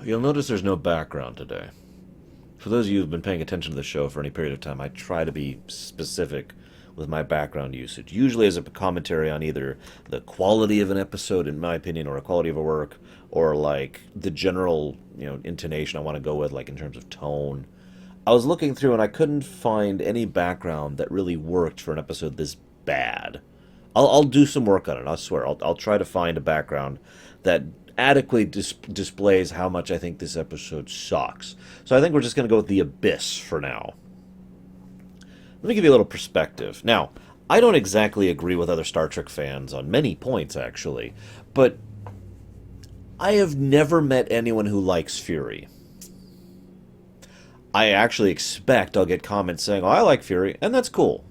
You'll notice there's no background today. For those of you who've been paying attention to the show for any period of time, I try to be specific with my background usage, usually as a commentary on either the quality of an episode, in my opinion, or a quality of a work, or like the general, intonation I want to go with, like in terms of tone. I was looking through and I couldn't find any background that really worked for an episode this bad. I'll do some work on it. I swear. I'll try to find a background that adequately displays how much I think this episode sucks. So I think we're just going to go with the abyss for now. Let me give you a little perspective. Now, I don't exactly agree with other Star Trek fans on many points, actually, but I have never met anyone who likes Fury. I actually expect I'll get comments saying, "Oh, I like Fury," and that's cool.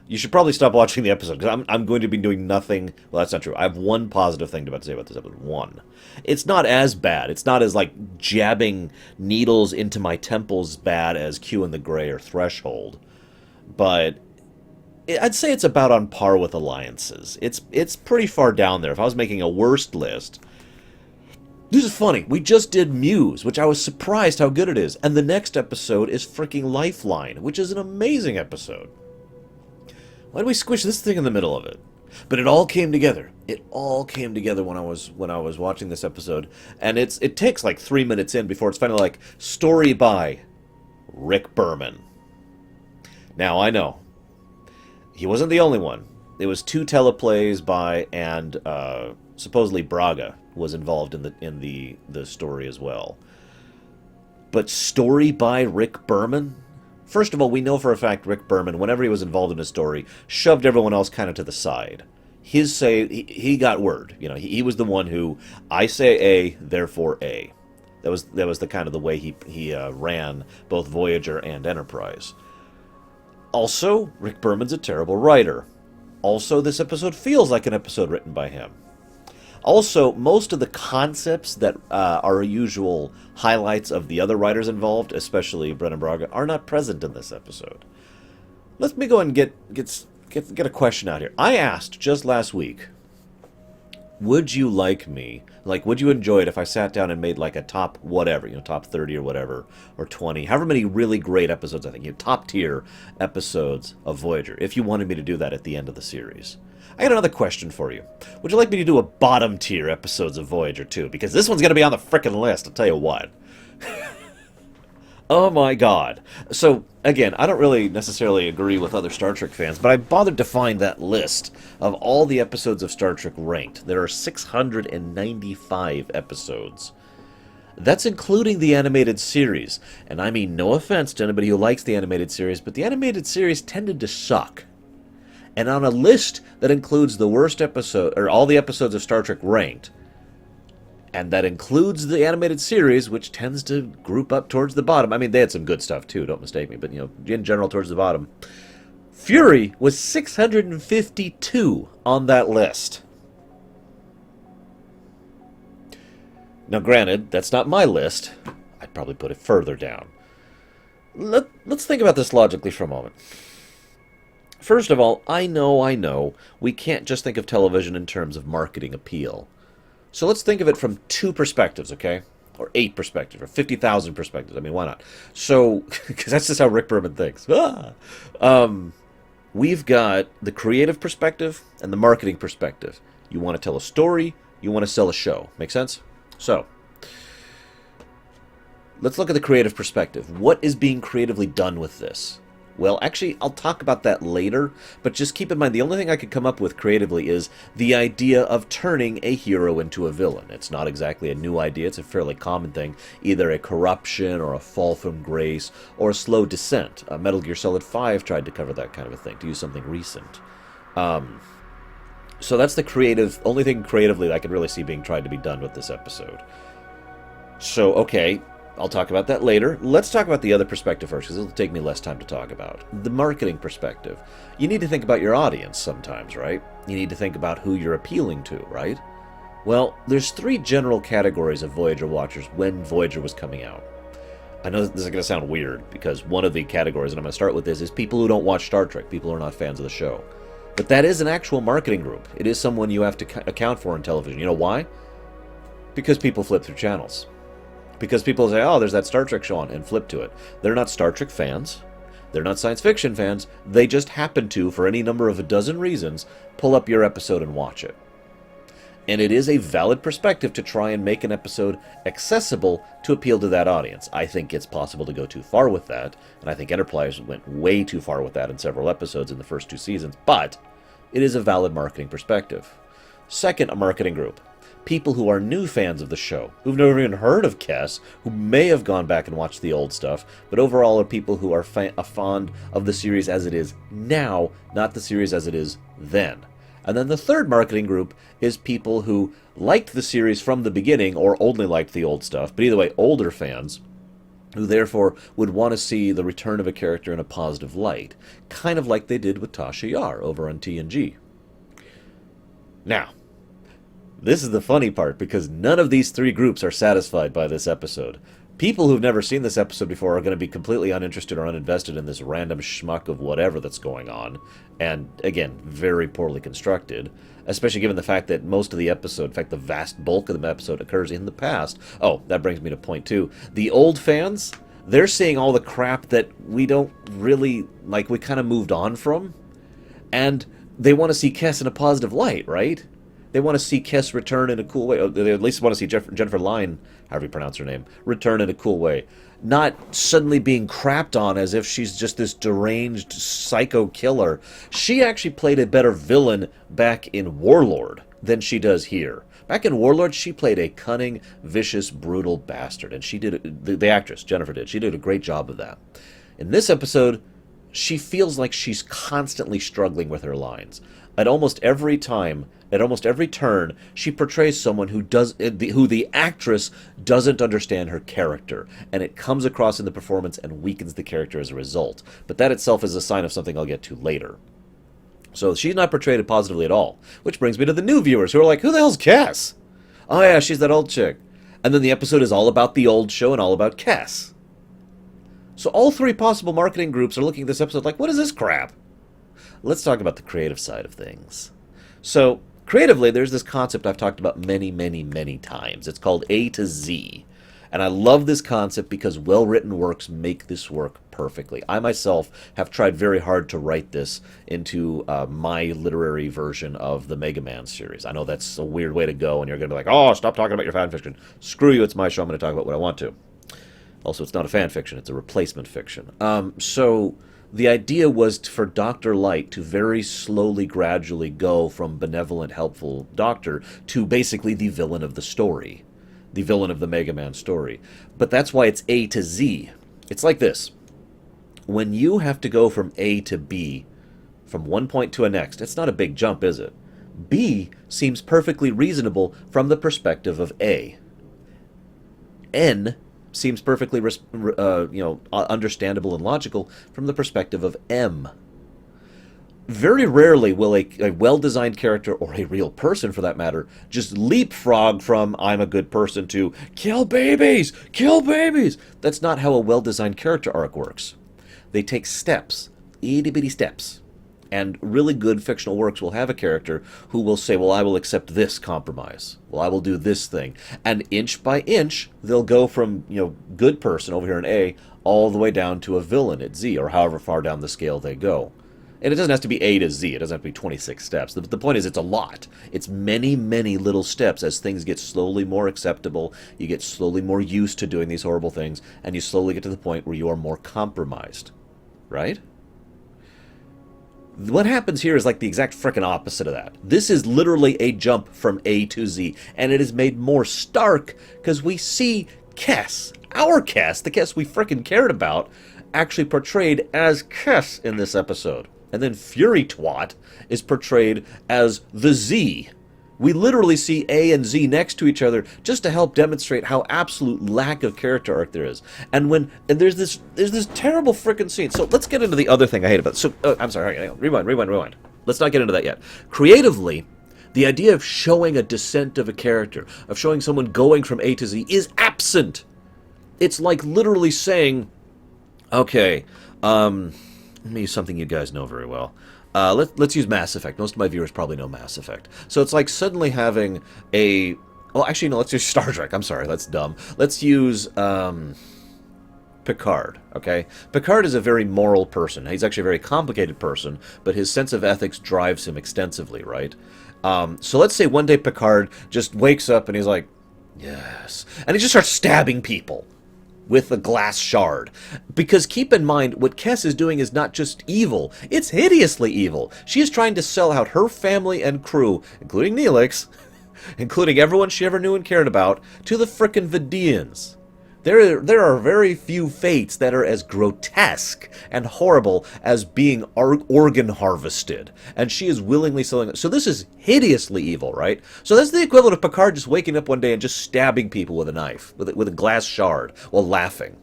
You should probably stop watching the episode, because I'm going to be doing nothing. Well, that's not true. I have one positive thing to say about this episode. One. It's not as bad. It's not as, like, jabbing needles into my temples bad as Q and the Gray or Threshold. But I'd say it's about on par with Alliances. It's pretty far down there. If I was making a worst list... This is funny. We just did Muse, which I was surprised how good it is. And the next episode is freaking Lifeline, which is an amazing episode. Why did we squish this thing in the middle of it? But it all came together. It all came together when I was watching this episode, and it takes like 3 minutes in before it's finally like story by Rick Berman. Now I know he wasn't the only one. There was 2 teleplays by, and supposedly Braga was involved in the story as well. But story by Rick Berman. First of all, we know for a fact Rick Berman, whenever he was involved in a story, shoved everyone else kind of to the side. His say, he got word. He was the one who, I say A, therefore A. That was the kind of the way he ran both Voyager and Enterprise. Also, Rick Berman's a terrible writer. Also, this episode feels like an episode written by him. Also, most of the concepts that are usual highlights of the other writers involved, especially Brennan Braga, are not present in this episode. Let me go and get a question out here. I asked just last week, would you like me, would you enjoy it if I sat down and made like a top whatever, top 30 or whatever, or 20, however many really great episodes, I think, top tier episodes of Voyager, if you wanted me to do that at the end of the series. I got another question for you. Would you like me to do a bottom tier episodes of Voyager too? Because this one's going to be on the frickin' list, I'll tell you what. Oh my god. So, again, I don't really necessarily agree with other Star Trek fans, but I bothered to find that list of all the episodes of Star Trek ranked. There are 695 episodes. That's including the animated series. And I mean no offense to anybody who likes the animated series, but the animated series tended to suck. And on a list that includes the worst episode, or all the episodes of Star Trek ranked, and that includes the animated series, which tends to group up towards the bottom. I mean, they had some good stuff too, don't mistake me, but in general towards the bottom. Fury was 652 on that list. Now granted, that's not my list. I'd probably put it further down. Let's think about this logically for a moment. First of all, I know, we can't just think of television in terms of marketing appeal. So let's think of it from 2 perspectives, okay? Or 8 perspectives, or 50,000 perspectives. I mean, why not? So, because that's just how Rick Berman thinks. We've got the creative perspective and the marketing perspective. You want to tell a story, you want to sell a show. Make sense? So, let's look at the creative perspective. What is being creatively done with this? Well, actually, I'll talk about that later, but just keep in mind, the only thing I could come up with creatively is the idea of turning a hero into a villain. It's not exactly a new idea, it's a fairly common thing, either a corruption or a fall from grace or a slow descent. Metal Gear Solid 5 tried to cover that kind of a thing, to use something recent. So that's the only thing creatively that I could really see being tried to be done with this episode. So, okay, I'll talk about that later. Let's talk about the other perspective first, because it'll take me less time to talk about. The marketing perspective. You need to think about your audience sometimes, right? You need to think about who you're appealing to, right? Well, there's 3 general categories of Voyager watchers when Voyager was coming out. I know this is going to sound weird, because one of the categories, and I'm going to start with this, is people who don't watch Star Trek, people who are not fans of the show. But that is an actual marketing group. It is someone you have to account for in television. You know why? Because people flip through channels. Because people say, oh, there's that Star Trek show on, and flip to it. They're not Star Trek fans. They're not science fiction fans. They just happen to, for any number of a dozen reasons, pull up your episode and watch it. And it is a valid perspective to try and make an episode accessible to appeal to that audience. I think it's possible to go too far with that, and I think Enterprise went way too far with that in several episodes in the first 2 seasons, but it is a valid marketing perspective. Second, a marketing group. People who are new fans of the show, who've never even heard of Kes, who may have gone back and watched the old stuff, but overall are people who are fond of the series as it is now, not the series as it is then. And then the third marketing group is people who liked the series from the beginning or only liked the old stuff, but either way, older fans, who therefore would want to see the return of a character in a positive light, kind of like they did with Tasha Yar over on TNG. Now, this is the funny part, because none of these 3 groups are satisfied by this episode. People who've never seen this episode before are going to be completely uninterested or uninvested in this random schmuck of whatever that's going on, and, again, very poorly constructed, especially given the fact that most of the episode, in fact, the vast bulk of the episode occurs in the past. Oh, that brings me to point 2. The old fans, they're seeing all the crap that we don't really, we kind of moved on from, and they want to see Kes in a positive light, right? They want to see Kes return in a cool way. They at least want to see Jennifer Lyne, however you pronounce her name, return in a cool way. Not suddenly being crapped on as if she's just this deranged psycho killer. She actually played a better villain back in Warlord than she does here. Back in Warlord, she played a cunning, vicious, brutal bastard. And she did, the actress, Jennifer did, she did a great job of that. In this episode, she feels like she's constantly struggling with her lines. At almost every time, at almost every turn, she portrays someone who the actress doesn't understand her character, and it comes across in the performance and weakens the character as a result. But that itself is a sign of something I'll get to later. So she's not portrayed positively at all, which brings me to the new viewers who are like, who the hell's Kes? Oh yeah, she's that old chick. And then the episode is all about the old show and all about Kes. So all 3 possible marketing groups are looking at this episode like, what is this crap? Let's talk about the creative side of things. So, creatively, there's this concept I've talked about many, many, many times. It's called A to Z. And I love this concept because well-written works make this work perfectly. I myself have tried very hard to write this into my literary version of the Mega Man series. I know that's a weird way to go, and you're going to be like, oh, stop talking about your fan fiction. Screw you, it's my show, I'm going to talk about what I want to. Also, it's not a fan fiction, it's a replacement fiction. So the idea was for Dr. Light to very slowly, gradually go from benevolent, helpful doctor to basically the villain of the story. The villain of the Mega Man story. But that's why it's A to Z. It's like this. When you have to go from A to B, from one point to a next, it's not a big jump, is it? B seems perfectly reasonable from the perspective of A. N seems perfectly understandable and logical from the perspective of M. Very rarely will a well-designed character, or a real person for that matter, just leapfrog from I'm a good person to kill babies! Kill babies! That's not how a well-designed character arc works. They take steps, itty-bitty steps. And really good fictional works will have a character who will say, well, I will accept this compromise. Well, I will do this thing. And inch by inch, they'll go from, good person over here in A, all the way down to a villain at Z, or however far down the scale they go. And it doesn't have to be A to Z. It doesn't have to be 26 steps. The point is, it's a lot. It's many, many little steps as things get slowly more acceptable. You get slowly more used to doing these horrible things, and you slowly get to the point where you are more compromised. Right? What happens here is like the exact frickin' opposite of that. This is literally a jump from A to Z, and it is made more stark because we see Kes, our Kes, the Kes we frickin' cared about, actually portrayed as Kes in this episode. And then Fury Twat is portrayed as the Z. We literally see A and Z next to each other just to help demonstrate how absolute lack of character arc there is. And there's this terrible frickin' scene. So let's get into the other thing I hate about it. So I'm sorry, hang on. Rewind. Let's not get into that yet. Creatively, the idea of showing a descent of a character, of showing someone going from A to Z, is absent. It's like literally saying, okay, let me use something you guys know very well. Let's use Mass Effect. Most of my viewers probably know Mass Effect. So it's like suddenly having a Oh, actually, no, let's use Star Trek. I'm sorry, that's dumb. Let's use Picard, okay? Picard is a very moral person. He's actually a very complicated person, but his sense of ethics drives him extensively, right? So let's say one day Picard just wakes up and he's like, yes. And he just starts stabbing people with a glass shard. Because keep in mind, what Kes is doing is not just evil, it's hideously evil. She is trying to sell out her family and crew, including Neelix, including everyone she ever knew and cared about, to the frickin' Vidians. There are very few fates that are as grotesque and horrible as being organ harvested, and she is willingly selling it. So this is hideously evil, right? So that's the equivalent of Picard just waking up one day and just stabbing people with a knife, with a glass shard, while laughing.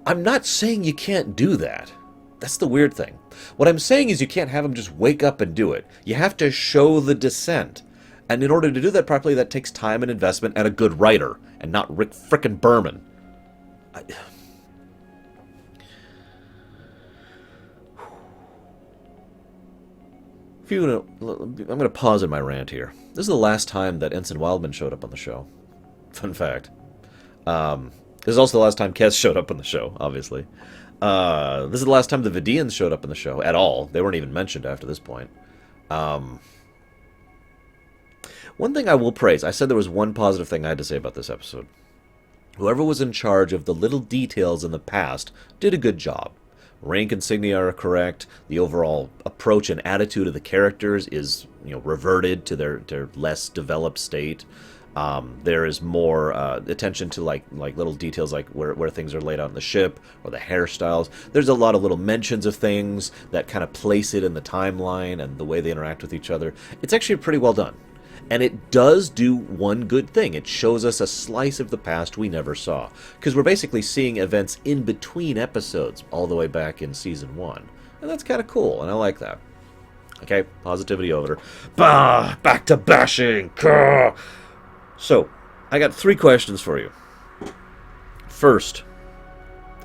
I'm not saying you can't do that. That's the weird thing. What I'm saying is you can't have him just wake up and do it. You have to show the descent. And in order to do that properly, that takes time and investment and a good writer, and not Rick frickin' Berman. I'm going to pause in my rant here. This is the last time that Ensign Wildman showed up on the show. Fun fact. This is also the last time Kes showed up on the show, obviously. This is the last time the Vidians showed up in the show at all. They weren't even mentioned after this point. One thing I will praise, I said there was one positive thing I had to say about this episode. Whoever was in charge of the little details in the past did a good job. Rank insignia are correct. The overall approach and attitude of the characters is, reverted to their less developed state. There is more attention to like little details, like where things are laid out in the ship or the hairstyles. There's a lot of little mentions of things that kind of place it in the timeline and the way they interact with each other. It's actually pretty well done. And it does do one good thing. It shows us a slice of the past we never saw. Because we're basically seeing events in between episodes, all the way back in Season 1. And that's kind of cool, and I like that. Okay, positivity over. Bah! Back to bashing! Gah! So, I got 3 questions for you. First,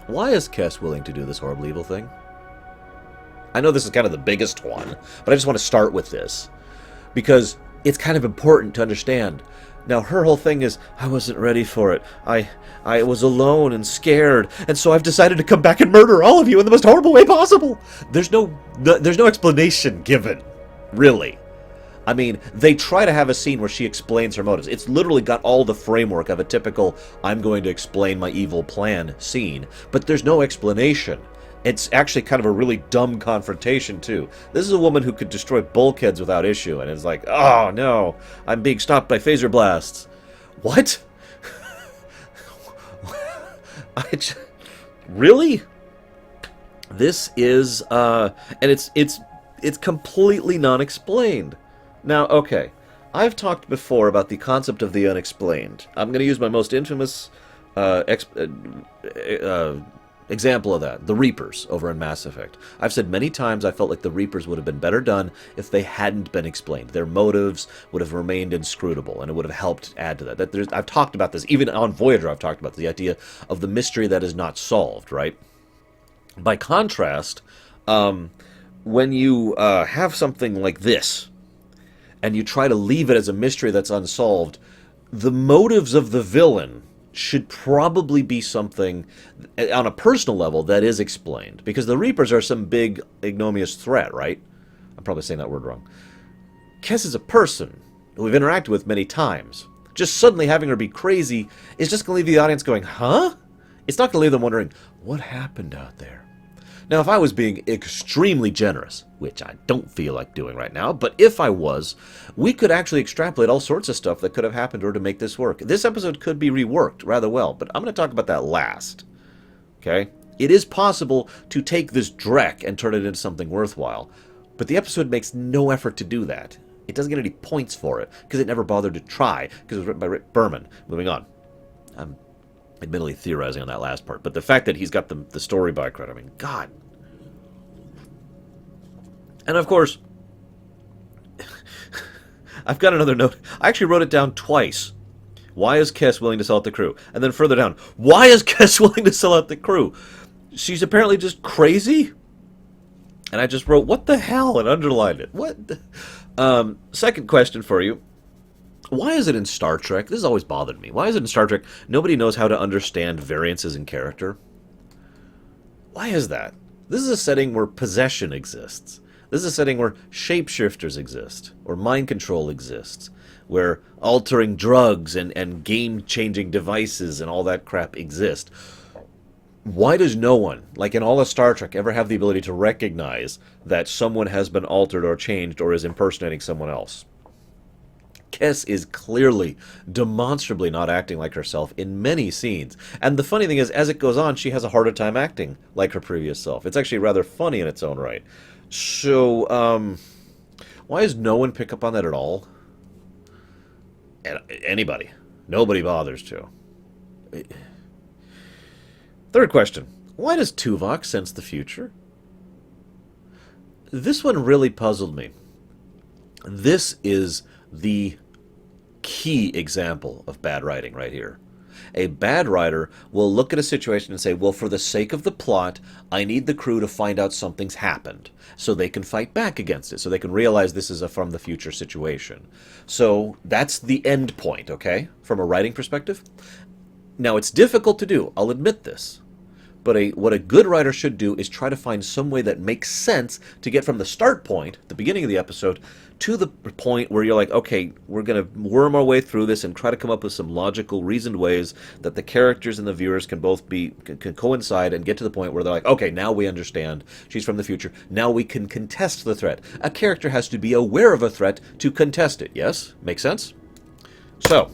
why is Kes willing to do this horrible evil thing? I know this is kind of the biggest one, but I just want to start with this. Because it's kind of important to understand. Now, her whole thing is, I wasn't ready for it. I was alone and scared, and so I've decided to come back and murder all of you in the most horrible way possible. There's no explanation given, really. I mean, they try to have a scene where she explains her motives. It's literally got all the framework of a typical, I'm going to explain my evil plan scene, but there's no explanation. It's actually kind of a really dumb confrontation, too. This is a woman who could destroy bulkheads without issue, and it's like, oh, no, I'm being stopped by phaser blasts. What? Really? This is, and it's completely non-explained. Now, okay, I've talked before about the concept of the unexplained. I'm going to use my most infamous example of that, the Reapers over in Mass Effect. I've said many times I felt like the Reapers would have been better done if they hadn't been explained. Their motives would have remained inscrutable, and it would have helped add to that. I've talked about this, even on Voyager I've talked about the idea of the mystery that is not solved, right? By contrast, when you have something like this, and you try to leave it as a mystery that's unsolved, the motives of the villain should probably be something on a personal level that is explained. Because the Reapers are some big, ignominious threat, right? I'm probably saying that word wrong. Kes is a person who we've interacted with many times. Just suddenly having her be crazy is just going to leave the audience going, huh? It's not going to leave them wondering, what happened out there? Now, if I was being extremely generous, which I don't feel like doing right now, but if I was, we could actually extrapolate all sorts of stuff that could have happened to her to make this work. This episode could be reworked rather well, but I'm going to talk about that last. Okay? It is possible to take this dreck and turn it into something worthwhile, but the episode makes no effort to do that. It doesn't get any points for it, because it never bothered to try, because it was written by Rick Berman. Moving on. I'm admittedly theorizing on that last part, but the fact that he's got the story by credit, I mean, God. And of course, I've got another note. I actually wrote it down twice. Why is Kes willing to sell out the crew? And then further down, why is Kes willing to sell out the crew? She's apparently just crazy? And I just wrote, what the hell? And underlined it. What? Second question for you. Why is it in Star Trek? This has always bothered me. Why is it in Star Trek nobody knows how to understand variances in character? Why is that? This is a setting where possession exists. This is a setting where shapeshifters exist, or mind control exists, where altering drugs and game-changing devices and all that crap exist. Why does no one, like in all of Star Trek, ever have the ability to recognize that someone has been altered or changed or is impersonating someone else? Kes is clearly, demonstrably not acting like herself in many scenes. And the funny thing is, as it goes on, she has a harder time acting like her previous self. It's actually rather funny in its own right. So, why does no one pick up on that at all? Anybody. Nobody bothers to. Third question. Why does Tuvok sense the future? This one really puzzled me. This is the key example of bad writing right here. A bad writer will look at a situation and say, well, for the sake of the plot, I need the crew to find out something's happened so they can fight back against it, so they can realize this is a from the future situation. So that's the end point, okay, from a writing perspective. Now, it's difficult to do, I'll admit this. But what a good writer should do is try to find some way that makes sense to get from the start point, the beginning of the episode, to the point where you're like, okay, we're going to worm our way through this and try to come up with some logical, reasoned ways that the characters and the viewers can both can coincide and get to the point where they're like, okay, now we understand. She's from the future. Now we can contest the threat. A character has to be aware of a threat to contest it. Yes? Makes sense? So,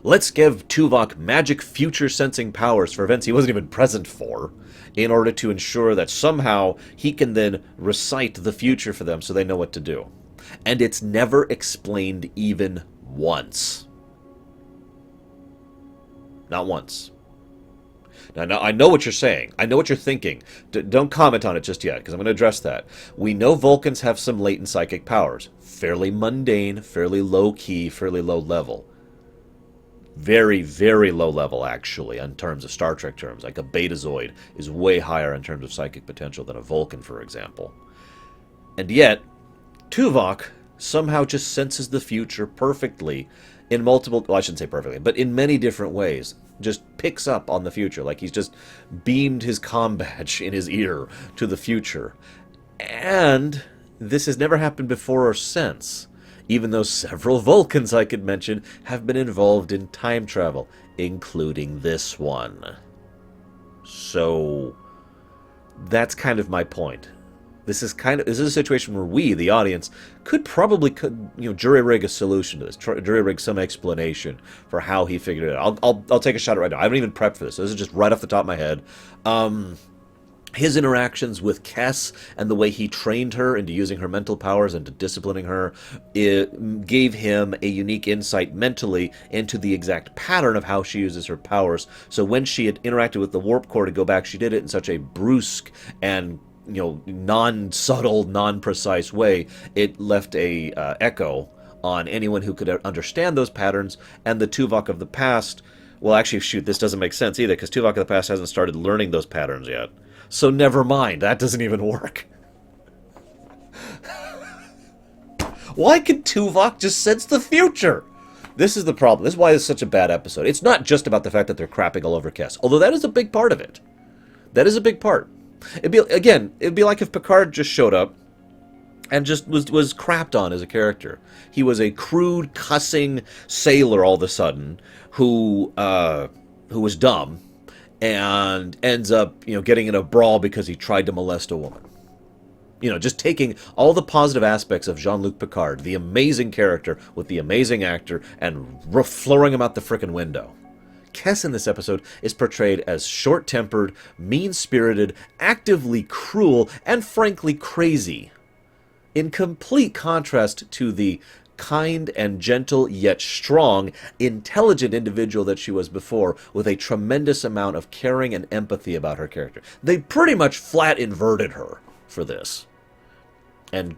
let's give Tuvok magic future-sensing powers for events he wasn't even present for, in order to ensure that somehow he can then recite the future for them so they know what to do. And it's never explained even once. Not once. Now, I know what you're saying. I know what you're thinking. Don't comment on it just yet, because I'm going to address that. We know Vulcans have some latent psychic powers. Fairly mundane, fairly low-key, fairly low-level. Very, very low level, actually, in terms of Star Trek terms. Like a Betazoid is way higher in terms of psychic potential than a Vulcan, for example. And yet, Tuvok somehow just senses the future perfectly in multiple... Well, I shouldn't say perfectly, but in many different ways. Just picks up on the future, like he's just beamed his comm badge in his ear to the future. And this has never happened before or since. Even though several Vulcans I could mention have been involved in time travel, including this one. So, that's kind of my point. This is a situation where we, the audience, could jury-rig a solution to this, jury-rig some explanation for how he figured it out. I'll take a shot at it right now. I haven't even prepped for this. This is just right off the top of my head. His interactions with Kes and the way he trained her into using her mental powers and to disciplining her, it gave him a unique insight mentally into the exact pattern of how she uses her powers. So when she had interacted with the warp core to go back, she did it in such a brusque and non-subtle, non-precise way. It left a echo on anyone who could understand those patterns, and the Tuvok of the past... Well, actually, shoot, this doesn't make sense either, because Tuvok of the past hasn't started learning those patterns yet. So never mind, that doesn't even work. Why could Tuvok just sense the future? This is the problem. This is why it's such a bad episode. It's not just about the fact that they're crapping all over Kes, although that is a big part of it. That is a big part. It'd be like if Picard just showed up and just was crapped on as a character. He was a crude, cussing sailor all of a sudden who was dumb and ends up, getting in a brawl because he tried to molest a woman. Just taking all the positive aspects of Jean-Luc Picard, the amazing character with the amazing actor, and throwing him out the frickin' window. Kes in this episode is portrayed as short-tempered, mean-spirited, actively cruel, and frankly crazy. In complete contrast to the kind and gentle, yet strong, intelligent individual that she was before, with a tremendous amount of caring and empathy about her character. They pretty much flat inverted her for this. And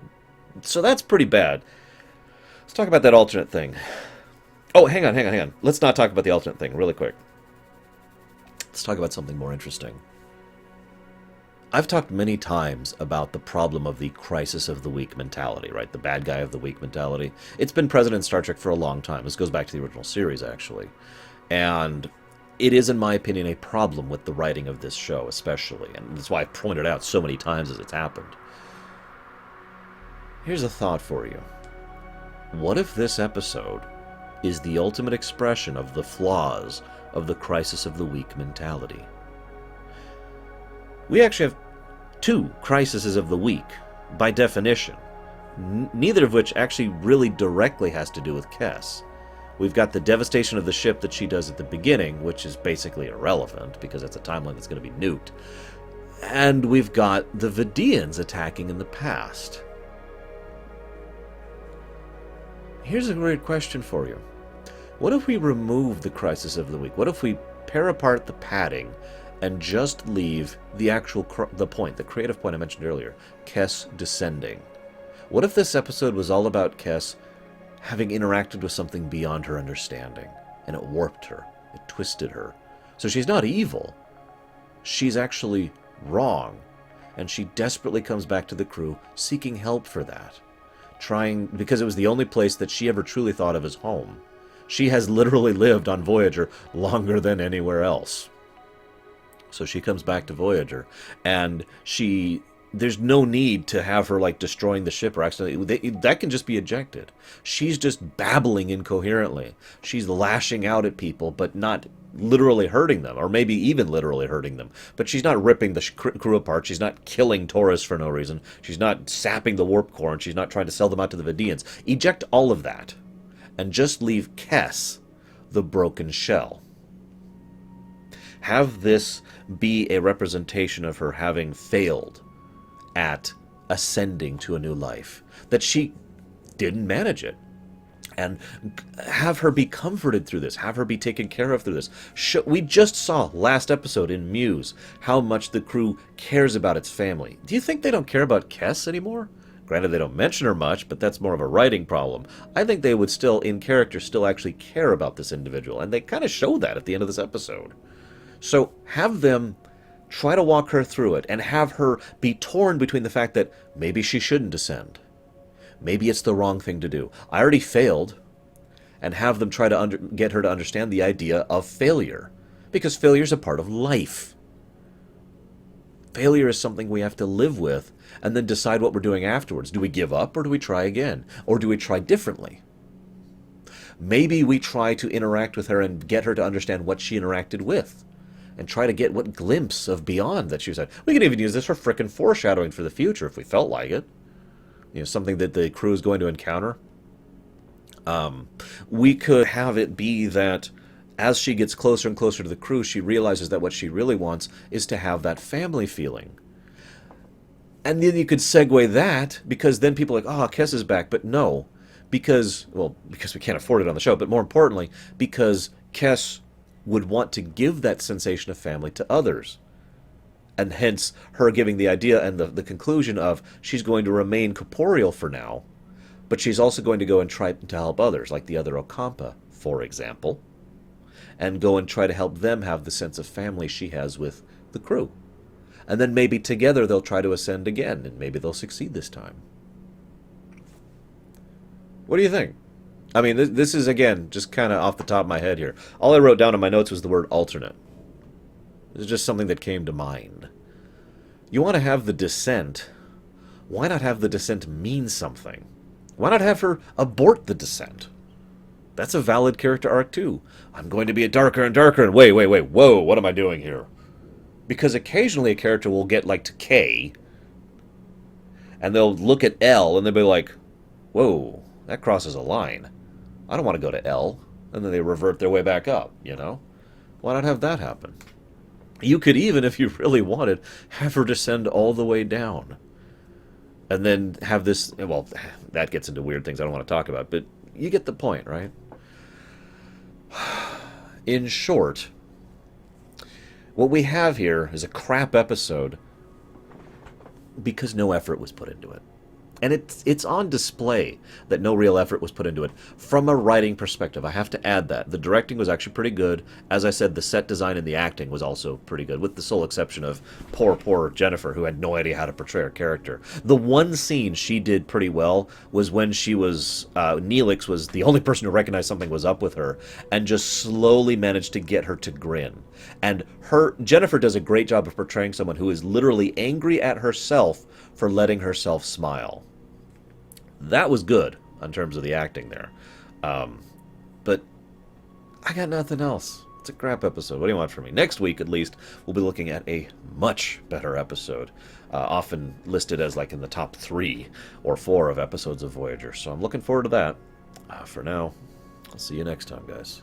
so that's pretty bad. Let's talk about that alternate thing. Oh, hang on. Let's not talk about the alternate thing really quick. Let's talk about something more interesting. I've talked many times about the problem of the crisis of the week mentality, right? The bad guy of the week mentality. It's been present in Star Trek for a long time. This goes back to the original series, actually. And it is, in my opinion, a problem with the writing of this show, especially. And that's why I've pointed out so many times as it's happened. Here's a thought for you. What if this episode is the ultimate expression of the flaws of the crisis of the week mentality? We actually have two crises of the week, by definition, neither of which actually really directly has to do with Kes. We've got the devastation of the ship that she does at the beginning, which is basically irrelevant, because it's a timeline that's going to be nuked. And we've got the Vidians attacking in the past. Here's a great question for you. What if we remove the crisis of the week? What if we pare apart the padding and just leave the actual the creative point I mentioned earlier, Kes descending? What if this episode was all about Kes having interacted with something beyond her understanding, and it warped her, it twisted her? So she's not evil. She's actually wrong, and she desperately comes back to the crew seeking help for that. Because it was the only place that she ever truly thought of as home. She has literally lived on Voyager longer than anywhere else. So she comes back to Voyager, and there's no need to have her like destroying the ship or accidentally. That can just be ejected. She's just babbling incoherently. She's lashing out at people, but not literally hurting them, or maybe even literally hurting them. But she's not ripping the crew apart. She's not killing Taurus for no reason. She's not sapping the warp core, and she's not trying to sell them out to the Vidians. Eject all of that, and just leave Kes, the broken shell. Have this be a representation of her having failed at ascending to a new life, that she didn't manage it, and have her be comforted through this, have her be taken care of through this. We just saw last episode in Muse how much the crew cares about its family. Do you think they don't care about Kes anymore? Granted, they don't mention her much, but that's more of a writing problem. I think they would still, in character, still actually care about this individual, and they kind of show that at the end of this episode. So have them try to walk her through it, and have her be torn between the fact that maybe she shouldn't descend. Maybe it's the wrong thing to do. I already failed, and have them try to get her to understand the idea of failure, because failure is a part of life. Failure is something we have to live with, and then decide what we're doing afterwards. Do we give up, or do we try again? Or do we try differently? Maybe we try to interact with her and get her to understand what she interacted with, and try to get what glimpse of beyond that she was at. We could even use this for frickin' foreshadowing for the future if we felt like it. You know, something that the crew is going to encounter. We could have it be that as she gets closer and closer to the crew, she realizes that what she really wants is to have that family feeling. And then you could segue that, because then people are like, oh, Kes is back. But no, because we can't afford it on the show, but more importantly, because Kes would want to give that sensation of family to others. And hence her giving the idea and the conclusion of she's going to remain corporeal for now, but she's also going to go and try to help others, like the other Ocampa, for example, and go and try to help them have the sense of family she has with the crew. And then maybe together they'll try to ascend again, and maybe they'll succeed this time. What do you think? I mean, this is, again, just kind of off the top of my head here. All I wrote down in my notes was the word alternate. It's just something that came to mind. You want to have the descent. Why not have the descent mean something? Why not have her abort the descent? That's a valid character arc, too. I'm going to be a darker and darker, and wait, whoa, what am I doing here? Because occasionally a character will get, like, to K, and they'll look at L, and they'll be like, whoa, that crosses a line. I don't want to go to L. And then they revert their way back up, you know? Why not have that happen? You could even, if you really wanted, have her descend all the way down. And then have this... Well, that gets into weird things I don't want to talk about, but you get the point, right? In short, what we have here is a crap episode because no effort was put into it. And it's on display that no real effort was put into it from a writing perspective. I have to add that the directing was actually pretty good. As I said, the set design and the acting was also pretty good, with the sole exception of poor Jennifer, who had no idea how to portray her character. The one scene she did pretty well was when she was Neelix was the only person who recognized something was up with her, and just slowly managed to get her to grin. And Jennifer does a great job of portraying someone who is literally angry at herself for letting herself smile. That was good in terms of the acting there. But I got nothing else. It's a crap episode. What do you want from me? Next week, at least, we'll be looking at a much better episode, often listed as like in the top 3 or 4 of episodes of Voyager. So I'm looking forward to that. For now, I'll see you next time, guys.